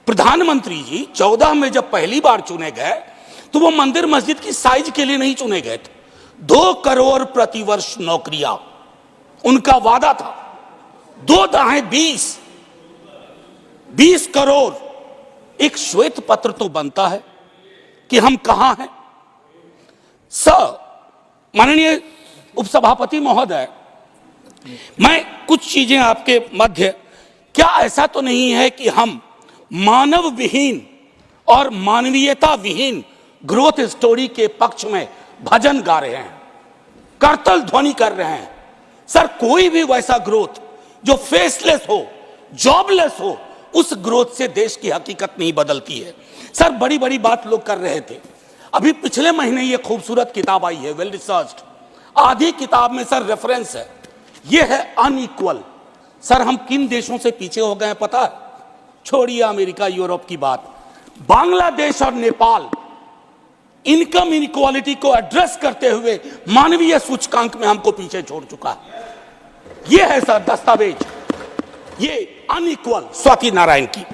प्रधानमंत्री जी 14 में जब पहली बार चुने गए तो वो मंदिर मस्जिद की साइज के लिए नहीं चुने गए थे। 2 करोड़ प्रतिवर्ष नौकरियां उनका वादा था। 2 दाएं 20 करोड़। एक श्वेत पत्र तो बनता है कि हम कहां हैं। माननीय उपसभापति महोदय, मैं कुछ चीजें आपके मध्य, क्या ऐसा तो नहीं है कि हम मानव विहीन और मानवीयता विहीन ग्रोथ स्टोरी के पक्ष में भजन गा रहे हैं, करतल ध्वनि कर रहे हैं? सर, कोई भी वैसा ग्रोथ जो फेसलेस हो, जॉबलेस हो, उस ग्रोथ से देश की हकीकत नहीं बदलती है। सर, बड़ी बड़ी बात लोग कर रहे थे। अभी पिछले महीने ये खूबसूरत किताब आई है, वेल रिसर्च्ड। आधी किताब में सर रेफरेंस है, ये है अनइक्वल। सर, हम किन देशों से पीछे हो गए हैं पता है? छोड़िए अमेरिका यूरोप की बात, बांग्लादेश और नेपाल इनकम इनइक्वालिटी को एड्रेस करते हुए मानवीय सूचकांक में हमको पीछे छोड़ चुका है। ये है सर दस्तावेज, ये अनइक्वल स्वाति नारायण की।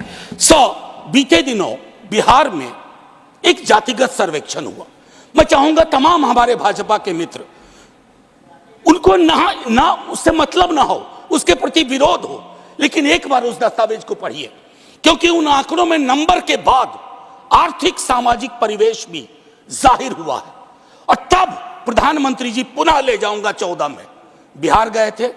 बीते दिनों बिहार में एक जातिगत सर्वेक्षण हुआ। मैं चाहूंगा तमाम हमारे भाजपा के मित्र, उनको ना उससे मतलब ना हो, उसके प्रति विरोध हो, लेकिन एक बार उस दस्तावेज को पढ़िए, क्योंकि उन आंकड़ों में नंबर के बाद आर्थिक सामाजिक परिवेश भी जाहिर हुआ है। और तब प्रधानमंत्री जी पुनः ले जाऊंगा 14 में बिहार गए थे।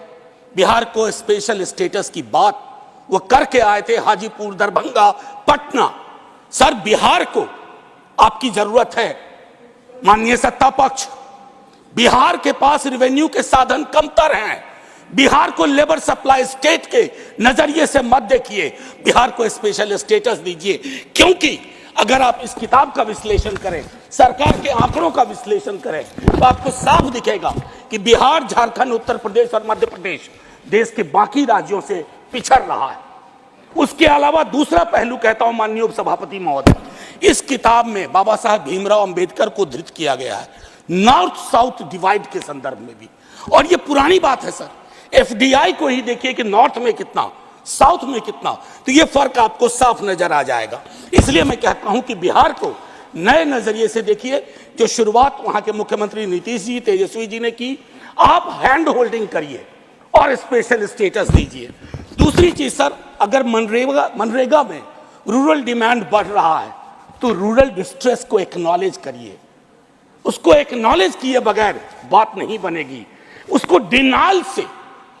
बिहार को स्पेशल स्टेटस की बात वो करके आए थे, हाजीपुर, दरभंगा, पटना। सर, बिहार को आपकी जरूरत है माननीय सत्ता पक्ष। बिहार के पास रेवेन्यू के साधन कमतर हैं। बिहार को लेबर सप्लाई स्टेट के नजरिए से मत देखिए, बिहार को स्पेशल स्टेटस दीजिए। क्योंकि अगर आप इस किताब का विश्लेषण करें, सरकार के आंकड़ों का विश्लेषण करें, तो आपको साफ दिखेगा कि बिहार, झारखंड, उत्तर प्रदेश और मध्य प्रदेश देश के बाकी राज्यों से पिछड़ रहा है। उसके अलावा दूसरा पहलू कहता हूं माननीय उपसभापति महोदय, इस किताब में बाबा साहब भीमराव अंबेडकर को धृत किया गया है, नॉर्थ साउथ डिवाइड के संदर्भ में भी। और ये पुरानी बात है सर, एफडीआई को ही देखिए कि नॉर्थ में कितना, साउथ में कितना, तो ये फर्क आपको साफ नजर आ जाएगा। इसलिए मैं कहता हूं कि बिहार को नए नजरिए से देखिए। जो शुरुआत वहां के मुख्यमंत्री नीतीश जी, तेजस्वी जी ने की, आप हैंड होल्डिंग करिए और स्पेशल स्टेटस दीजिए। दूसरी चीज सर, अगर मनरेगा में रूरल डिमांड बढ़ रहा है तो रूरल डिस्ट्रेस को एक्नॉलेज करिए। उसको एक्नॉलेज किए बगैर बात नहीं बनेगी। उसको डिनाल से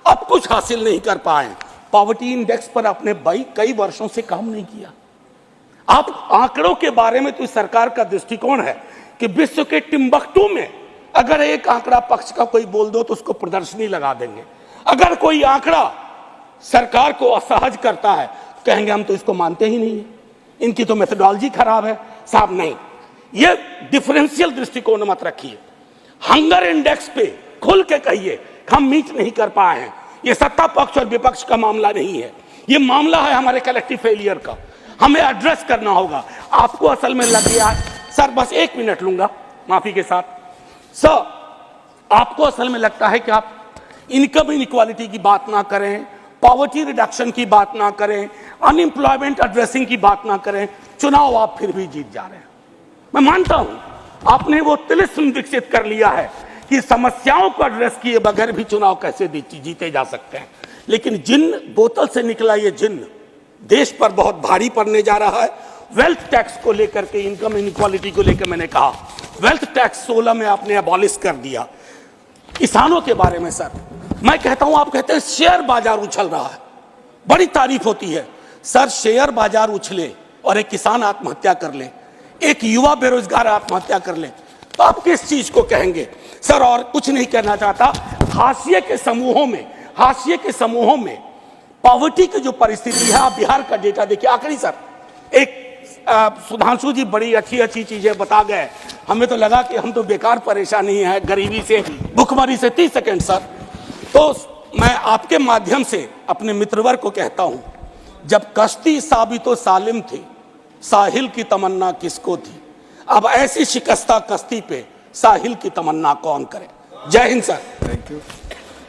अब कुछ हासिल नहीं कर पाए। पॉवर्टी इंडेक्स पर आपने कई वर्षों से काम नहीं किया। आप आंकड़ों के बारे में, तो सरकार का दृष्टिकोण है कि विश्व के टिम्बकटू में अगर एक आंकड़ा पक्ष का कोई बोल दो तो उसको प्रदर्शनी लगा देंगे। अगर कोई आंकड़ा सरकार को असहज करता है तो कहेंगे हम तो इसको मानते ही नहीं है, इनकी तो मेथोडोलॉजी खराब है। साहब नहीं, ये डिफरेंशियल दृष्टिकोण मत रखिए। हंगर इंडेक्स पे खुल के कहिए हम मीट नहीं कर पाए हैं। ये सत्ता पक्ष और विपक्ष का मामला नहीं है, ये मामला है हमारे कलेक्टिव फेलियर का। हमें एड्रेस करना होगा। आपको असल में लग गया सर, बस 1 मिनट लूंगा माफी के साथ। सर, आपको असल में लगता है कि आप इनकम इनइक्वालिटी की बात ना करें, पॉवर्टी रिडक्शन की बात ना करें, अनएम्प्लॉयमेंट एड्रेसिंग की बात ना करें, चुनाव आप फिर भी जीत जा रहे हैं। मैं मानता हूं आपने वो तिलिस्म विकसित कर लिया है कि समस्याओं को एड्रेस किए बगैर भी चुनाव कैसे जीते जा सकते हैं। लेकिन जिन बोतल से निकला ये जिन्न देश पर बहुत भारी पड़ने जा रहा है। वेल्थ टैक्स को लेकर के, इनकम इनइक्वालिटी को लेकर मैंने कहा, वेल्थ टैक्स 16 में आपने अबॉलिश कर दिया। किसानों के बारे में सर मैं कहता हूं, आप कहते हैं शेयर बाजार उछल रहा है, बड़ी तारीफ होती है। सर, शेयर बाजार उछले और एक किसान आत्महत्या कर ले, एक युवा बेरोजगार आत्महत्या कर ले, तो आप किस चीज को कहेंगे सर? और कुछ नहीं कहना चाहता। हाशिए के समूहों में पॉवर्टी की जो परिस्थिति है, आप बिहार का डेटा देखिए। आखिरी सर, एक सुधांशु जी बड़ी अच्छी चीजें बता गए, हमें तो लगा कि हम तो बेकार परेशानी है गरीबी से, भुखमरी से। 30 सेकेंड सर। तो मैं आपके माध्यम से अपने मित्रवर्ग को कहता हूं, जब कश्ती साबितो सालिम थी, साहिल की तमन्ना किसको थी? अब ऐसी शिकस्ता कश्ती पे साहिल की तमन्ना कौन करे? जय हिंद सर। Thank you.